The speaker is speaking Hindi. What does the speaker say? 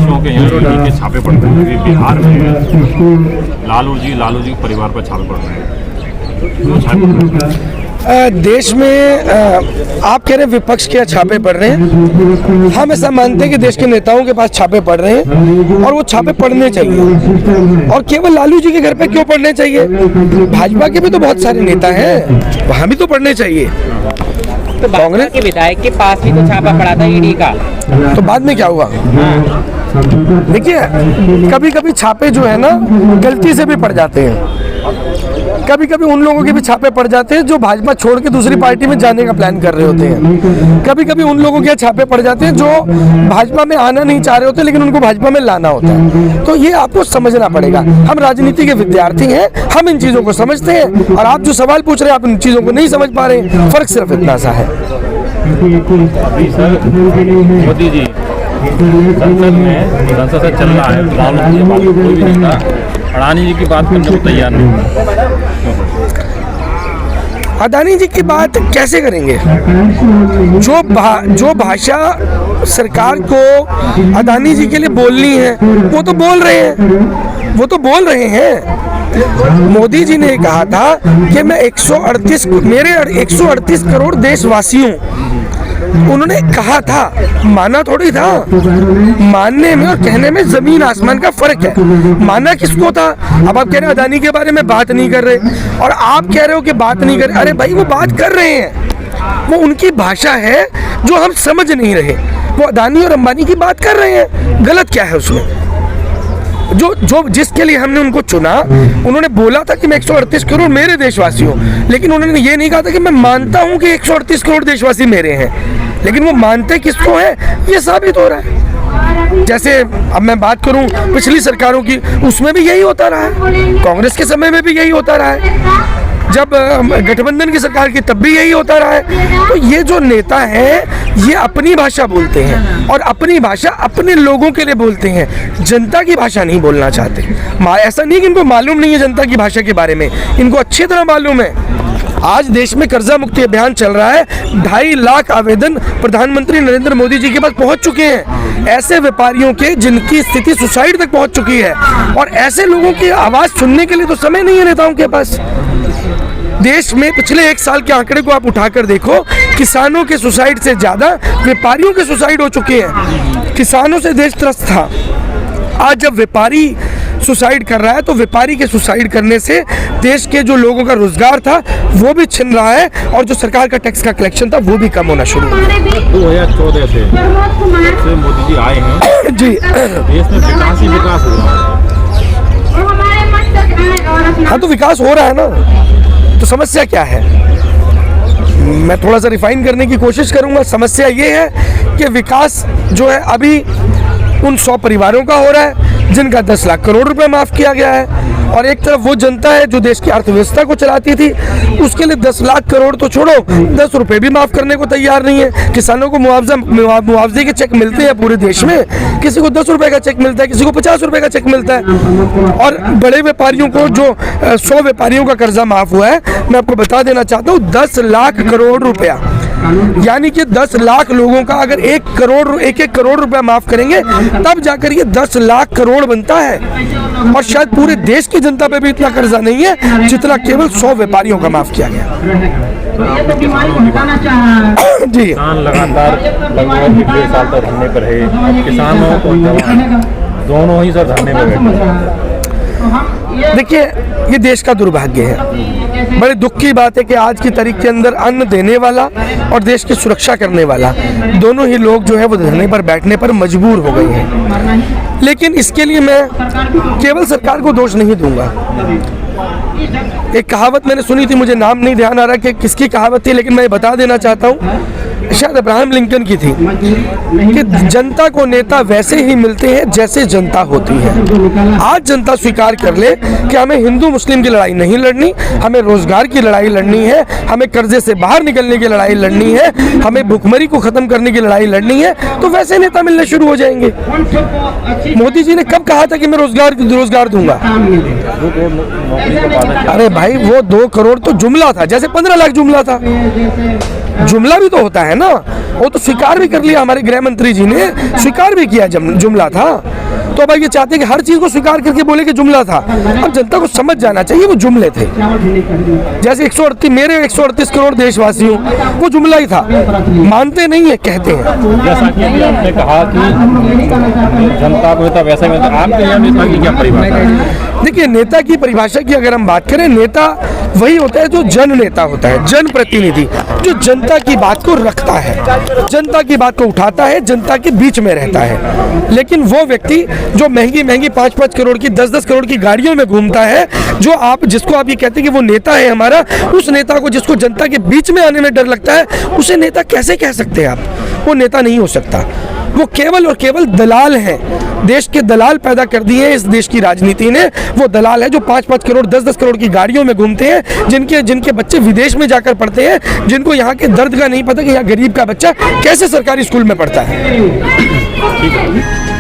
प्रत्याशियों के यहाँ ईडी के छापे पड़ रहे हैं। बिहार में लालू जी परिवार पर छापे पड़ रहे हैं, क्यों छापे पड़ रहे हैं? देश में आप कह रहे हैं विपक्ष के छापे पड़ रहे हैं। हम ऐसा मानते हैं कि देश के नेताओं के पास छापे पड़ रहे हैं और वो छापे पड़ने चाहिए। और केवल लालू जी के घर पे क्यों पड़ने चाहिए? भाजपा के भी तो बहुत सारे नेता हैं, वहाँ भी तो पड़ने चाहिए। तो कांग्रेस के विधायक के पास भी तो छापा पड़ा था ईडी का, तो बाद में क्या हुआ? देखिए, कभी कभी छापे जो है ना गलती से भी पड़ जाते हैं। कभी कभी उन लोगों के भी छापे पड़ जाते हैं जो भाजपा छोड़ के दूसरी पार्टी में जाने का प्लान कर रहे होते हैं। कभी कभी उन लोगों के छापे पड़ जाते हैं जो भाजपा में आना नहीं चाह रहे होते लेकिन उनको भाजपा में लाना होता है। तो ये आपको समझना पड़ेगा। हम राजनीति के विद्यार्थी हैं, हम इन चीज़ों को समझते हैं और आप जो सवाल पूछ रहे हैं आप इन चीज़ों को नहीं समझ पा रहे। फर्क सिर्फ इतना सा है। अभी सर मोदी जी संसद से चल रहा है, प्रधानमंत्री कोई भी नेता अडानी जी की बात करने को तैयार नहीं। अडानी जी की बात कैसे करेंगे? जो भाषा सरकार को अडानी जी के लिए बोलनी है वो तो बोल रहे हैं। मोदी जी ने कहा था कि मैं 138 करोड़ देशवासियों, उन्होंने कहा था, माना थोड़ी था। मानने में और कहने में जमीन आसमान का फर्क है। माना किसको था? अब आप कह रहे हैं अडानी के बारे में बात नहीं कर रहे और आप कह रहे हो कि बात नहीं कर रहे। अरे भाई, वो बात कर रहे हैं, वो उनकी भाषा है जो हम समझ नहीं रहे। वो अडानी और अंबानी की बात कर रहे हैं, गलत क्या है उसमें? जो जिसके लिए हमने उनको चुना, उन्होंने बोला था कि मैं 138 करोड़ मेरे देशवासियों, लेकिन उन्होंने ये नहीं कहा था कि मैं मानता हूं कि 138 करोड़ देशवासी मेरे हैं। लेकिन वो मानते किसको है ये साबित हो रहा है। जैसे अब मैं बात करूं पिछली सरकारों की, उसमें भी यही होता रहा है। कांग्रेस के समय में भी यही होता रहा है, जब गठबंधन की सरकार की तब भी यही होता रहा है। तो ये जो नेता हैं ये अपनी भाषा बोलते हैं और अपनी भाषा अपने लोगों के लिए बोलते हैं, जनता की भाषा नहीं बोलना चाहते। ऐसा नहीं कि इनको मालूम नहीं है जनता की भाषा के बारे में, इनको अच्छी तरह मालूम है। आज देश में कर्जा मुक्ति अभियान चल रहा है, 2.5 लाख आवेदन प्रधानमंत्री नरेंद्र मोदी जी के पास पहुंच चुके हैं, ऐसे व्यापारियों के जिनकी स्थिति सुसाइड तक पहुंच चुकी है। और ऐसे लोगों की आवाज सुनने के लिए तो समय नहीं है नेताओं के पास। देश में पिछले 1 साल के आंकड़े को आप उठाकर देखो, किसानों के सुसाइड से ज्यादा व्यापारियों के सुसाइड हो चुके हैं। किसानों से देश त्रस्त था, आज जब व्यापारी सुसाइड कर रहा है तो व्यापारी के सुसाइड करने से देश के जो लोगों का रोजगार था वो भी छिन रहा है और जो सरकार का टैक्स का कलेक्शन था वो भी कम होना शुरू हो गया। 2014 से मोदी जी आए हैं जी, देश में विकास ही विकास हो रहा है। हाँ, तो विकास हो रहा है ना, तो समस्या क्या है? मैं थोड़ा सा रिफाइन करने की कोशिश करूंगा। समस्या ये है कि विकास जो है अभी उन 100 परिवारों का हो रहा है जिनका 10 लाख करोड़ रुपए माफ किया गया है, और एक तरफ वो जनता है जो देश की अर्थव्यवस्था को चलाती थी, उसके लिए 10 लाख करोड़ तो छोड़ो, 10 रुपए भी माफ करने को तैयार नहीं है। किसानों को मुआवजे के चेक मिलते हैं पूरे देश में, किसी को 10 रुपए का चेक मिलता है, किसी को 50 रुपए का चेक मिलता है। और बड़े व्यापारियों को जो 100 व्यापारियों का कर्जा माफ हुआ है, मैं आपको बता देना चाहता हूँ 10 लाख करोड़ रुपया, यानी कि 10 लाख लोगों का अगर 1 करोड़ रुपया माफ करेंगे तब जाकर ये 10 लाख करोड़ बनता है। और शायद पूरे देश की जनता पे भी इतना कर्जा नहीं है जितना केवल 100 व्यापारियों का माफ किया गया। जी, किसान लगातार लगभग 1.5 साल तक धरने पर है, किसानों को दोनों ही सर धरने में बैठे। देखिए, ये देश का दुर्भाग्य है। बड़े दुख की बात है कि आज की तारीख के अंदर अन्न देने वाला और देश की सुरक्षा करने वाला दोनों ही लोग जो है वो धरने पर बैठने पर मजबूर हो गए हैं। लेकिन इसके लिए मैं केवल सरकार को दोष नहीं दूंगा। एक कहावत मैंने सुनी थी, मुझे नाम नहीं ध्यान आ रहा कि किसकी कहावत थी, लेकिन मैं बता देना चाहता हूँ, शायद अब्राहम लिंकन की थी कि जनता को नेता वैसे ही मिलते हैं जैसे जनता होती है। आज जनता स्वीकार कर ले कि हमें हिंदू मुस्लिम की लड़ाई नहीं लड़नी, हमें रोजगार की लड़ाई लड़नी है, हमें कर्जे से बाहर निकलने की लड़ाई लड़नी है, हमें भुखमरी को खत्म करने की लड़ाई लड़नी है, तो वैसे नेता मिलने शुरू हो जाएंगे। मोदी जी ने कब कहा था कि मैं रोजगार दूंगा? अरे भाई, वो 2 करोड़ तो जुमला था, जैसे 15 लाख जुमला था। जुमला भी तो होता है ना, वो तो स्वीकार भी कर लिया, हमारे गृह मंत्री जी ने स्वीकार भी किया जुमला था। तो अब ये चाहते हैं कि हर चीज को स्वीकार करके बोले कि जुमला था। अब जनता को समझ जाना चाहिए वो जुमले थे। जैसे 138 मेरे 138 करोड़ देशवासियों, वो जुमला ही था, मानते नहीं है, कहते हैं। जैसा कि अभी आपने कहा कि जनता को नेता वैसा ही मिलता है, आपके यहाँ नेता की क्या परिभाषा है? देखिए, नेता की परिभाषा की अगर हम बात करें, नेता वही होता है जो जन नेता होता है, जन प्रतिनिधि, जो जनता की बात को रखता है, जनता की बात को उठाता है, जनता के बीच में रहता है। लेकिन वो व्यक्ति जो महंगी महंगी 5-5 करोड़ की 10-10 करोड़ की गाड़ियों में घूमता है, जिसको आप ये कहते हैं कि वो नेता है हमारा, उस नेता को जिसको जनता के बीच में आने में डर लगता है, उसे नेता कैसे कह सकते हैं आप? वो नेता नहीं हो सकता। वो केवल और केवल दलाल हैं। देश के दलाल पैदा कर दिए इस देश की राजनीति ने। वो दलाल है जो 5-5 करोड़ 10-10 करोड़ की गाड़ियों में घूमते हैं, जिनके बच्चे विदेश में जाकर पढ़ते हैं, जिनको यहाँ के दर्द का नहीं पता कि यहाँ गरीब का बच्चा कैसे सरकारी स्कूल में पढ़ता है। ठीक है।